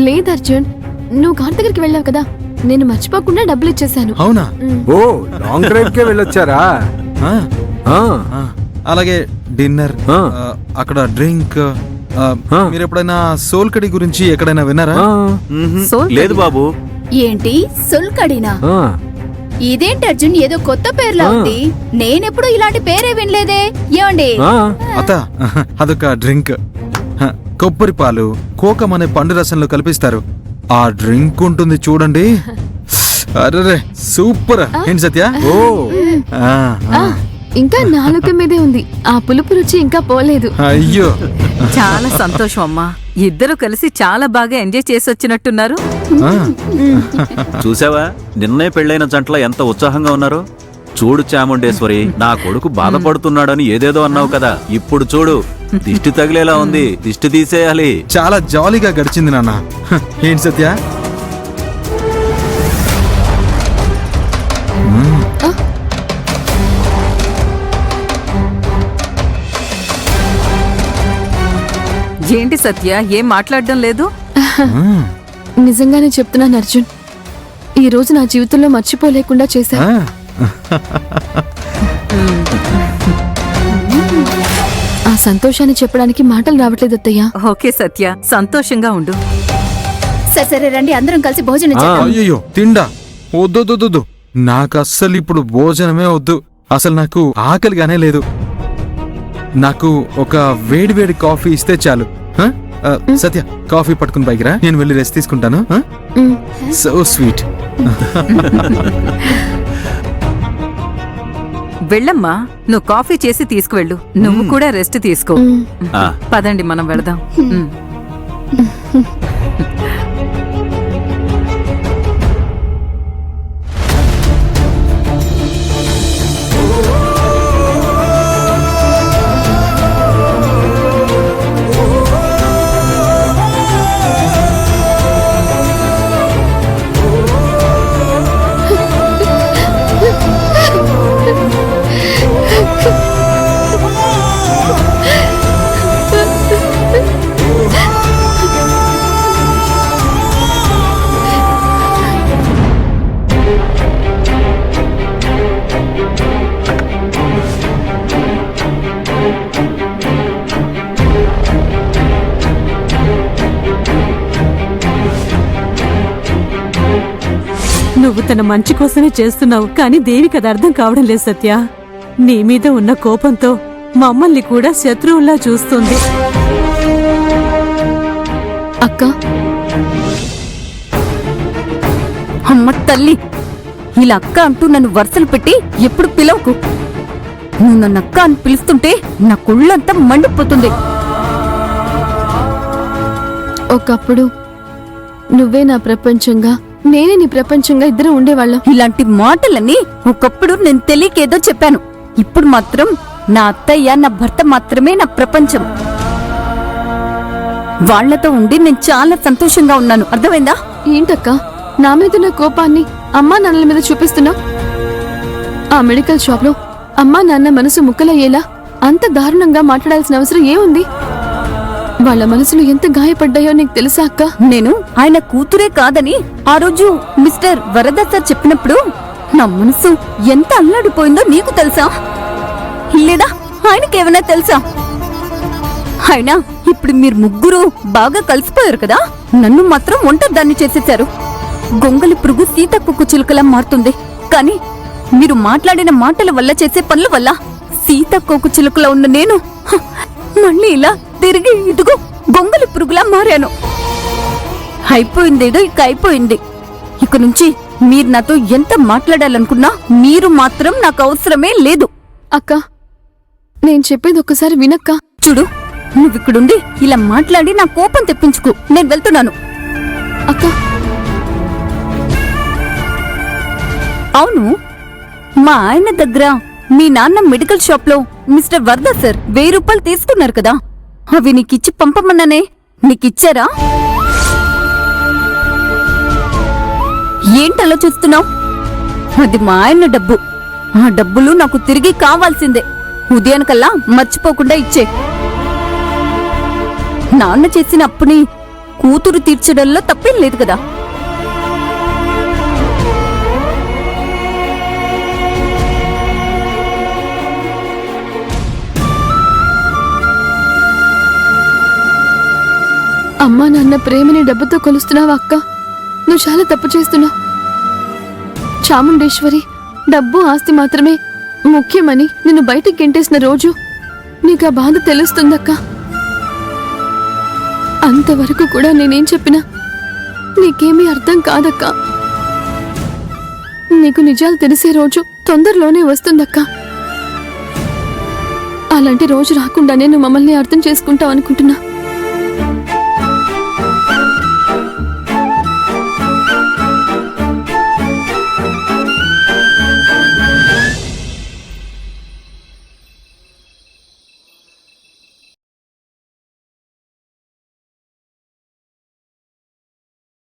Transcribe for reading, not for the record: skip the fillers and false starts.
లేదు అర్జున్, నువ్వు కార్ దగ్గరికి వెళ్ళావు కదా, నేను మర్చిపోకుండా డబ్బులు ఇచ్చేసాను. అవునా? ఓ లాంగ్ డ్రైవ్ కే వెళ్ళొచ్చారా? ఆ, ఆ, అలాగే డిన్నర్, అక్కడ డ్రింక్. మీరు ఎప్పుడైనా సోల్కడి గురించి ఎక్కడైనా విన్నారా? ఆ, లేదు బాబు. ఏంటి సొల్కడినా? ఆ. ఇదేంటి అర్జున్, ఏదో కొత్త పేర్లా ఉంది. నేనెప్పుడు ఇలాంటి పేరే వినలేదే. ఏమండి? ఆ, అత్త, అదొక డ్రింక్. కొబ్బరి పాలు కోకం అనే పండు రసంలో కల్పిస్తారు. ఆ డ్రింక్ ఉంటుంది చూడండి, అరే సూపర్. ఏంటి సత్య? ఓ ఇంకా నాలుక మీదే ఉంది, ఆ పులుపు రుచి ఇంకా పోలేదు. అయ్యో, చాలా సంతోషం అమ్మా. ఇద్దరు కలిసి చాలా బాగా ఎంజాయ్ చేసి వచ్చినట్టున్నారు. ఆ, చూసావా, నిన్నే పెళ్ళైన జంటల ఎంత ఉత్సాహంగా ఉన్నారో. చూడు చాముండేశ్వరి, నా కొడుకు బాధపడుతున్నాడని ఏదేదో అన్నావు కదా, ఇప్పుడు చూడు దిష్టి తగిలేలా ఉంది. దిష్టి తీసేయాలి. చాలా జాలీగా గడిచింది నాన్న. ఏంటి సత్య? ఏంటి సత్య, ఏం మాట్లాడడం లేదు? నిజంగానే చెప్తున్నాను అర్జున్, ఈ రోజు నా జీవితంలో మర్చిపోలేకుండా చేశా. ఆ సంతోషాన్ని చెప్పడానికి మాటలు రావట్లేదు అత్తయ్య. ఓకే సత్య, సంతోషంగా ఉండు. సరే రండి, అందరం కలిసి భోజనం చేద్దాం. అయ్యో, తిండా వద్దు. నాకు అస్సలు ఇప్పుడు భోజనమే వద్దు. అసలు నాకు ఆకలిగానే లేదు. నాకు ఒక వేడి వేడి కాఫీ ఇస్తే చాలు. సత్య, కాఫీ పట్టుకుని పైకి రా, నేను వెళ్ళి రెస్ట్ తీసుకుంటాను. So sweet. వెళ్ళమ్మా, నువ్వు కాఫీ చేసి తీసుకువెళ్ళు. నువ్వు కూడా రెస్ట్ తీసుకో. ఆ, పదండి, మనం వెళదాం. నువ్వు తన మంచి కోసమే చేస్తున్నావు, కానీ దేవికి అది అర్థం కావడం లేదు సత్య. నీ మీద ఉన్న కోపంతో మమ్మల్ని కూడా శత్రువుల్లా చూస్తుంది. అక్క, అమ్మ తల్లి, ఇలా అక్క అంటూ నన్ను వరుసలు పెట్టి ఎప్పుడు పిలవకు. నువ్వు నన్ను అక్క అని పిలుస్తుంటే నా కుళ్ళంతా మండిపోతుంది. ఒకప్పుడు నువ్వే నా ప్రపంచంగా, నేనే నీ ప్రపంచంగా ఇద్దరం ఉండేవాళ్ళం. ఇలాంటి మాటలన్నీ ఒకప్పుడు నేను తెలియకేదో చెప్పాను. ఇప్పుడు మాత్రం నా అత్తయ్య, నా భర్త మాత్రమే నా ప్రపంచం. వాళ్లతో ఉండి నేను చాలా సంతోషంగా ఉన్నాను. అర్థమైందా? ఏంటక్క, నా మీద ఉన్న కోపాన్ని అమ్మా నాన్నల మీద చూపిస్తున్నావు? ఆ మెడికల్ షాప్ లో అమ్మా నాన్న మనసు ముక్కలయ్యేలా అంత దారుణంగా మాట్లాడాల్సిన అవసరం ఏముంది? వాళ్ళ మనసులు ఎంత గాయపడ్డాయో నీకు తెలుసా అక్క? నేను ఆయన కూతురే కాదని ఆ రోజు మిస్టర్ వరద సార్ చెప్పినప్పుడు నా మనసు ఎంత అల్లాడిపోయిందో నీకు తెలుసా? లేదా ఆయనకేమైనా తెలుసా? అయినా ఇప్పుడు మీరు ముగ్గురు బాగా కలిసిపోయారు కదా, నన్ను మాత్రం ఒంటరిదాన్ని చేసేశారు. గొంగలి పురుగు సీతకుక్కు చిలుకలా మారుతుంది, కానీ మీరు మాట్లాడిన మాటల వల్ల, చేసే పనుల వల్ల సీతకోకు చిలుకలా ఉన్న నేను మళ్ళీ ఇలా తిరిగి ఇదిగో గొంగలి పురుగులా మారాను. అయిపోయిందేదో ఇక అయిపోయింది. ఇక నుంచి మీరు నాతో ఎంత మాట్లాడాలనుకున్నా మీరు మాత్రం నాకు అవసరమే లేదు. అక్క, నేను చెప్పేది ఒక్కసారి వినక్క. చూడు, నువ్విక్కడుండి ఇలా మాట్లాడి నా కోపం తెప్పించుకు. నేను వెళ్తున్నాను. అక్క, అవును, మా ఆయన దగ్గర మీ నాన్న మెడికల్ షాప్ లో మిస్టర్ వరద సార్ 1000 రూపాయలు తీసుకున్నారు కదా, అవి నీకిచ్చి పంపమన్నానే, నీకిచ్చారా? ఏంటలా చూస్తున్నావు? అది మా ఆయన డబ్బు. ఆ డబ్బులు నాకు తిరిగి కావాల్సిందే. ఉదయానికల్లా మర్చిపోకుండా ఇచ్చే. నాన్న చేసిన అప్పుని కూతురు తీర్చడంలో తప్పేం లేదు కదా. అమ్మా నాన్న ప్రేమని డబ్బుతో కొలుస్తున్నావా అక్క? నువ్వు చాలా తప్పు చేస్తున్నావు. చాముండేశ్వరి డబ్బు ఆస్తి మాత్రమే ముఖ్యమని నిన్ను బయటికి గెంటేసిన రోజు నీకు ఆ బాధ తెలుస్తుందక్క. అంతవరకు కూడా నేనేం చెప్పినా నీకేమీ అర్థం కాదక్క. నీకు నిజాలు తెలిసే రోజు తొందరలోనే వస్తుందక్క. అలాంటి రోజు రాకుండానే నువ్వు మమ్మల్ని అర్థం చేసుకుంటావు అనుకుంటున్నా.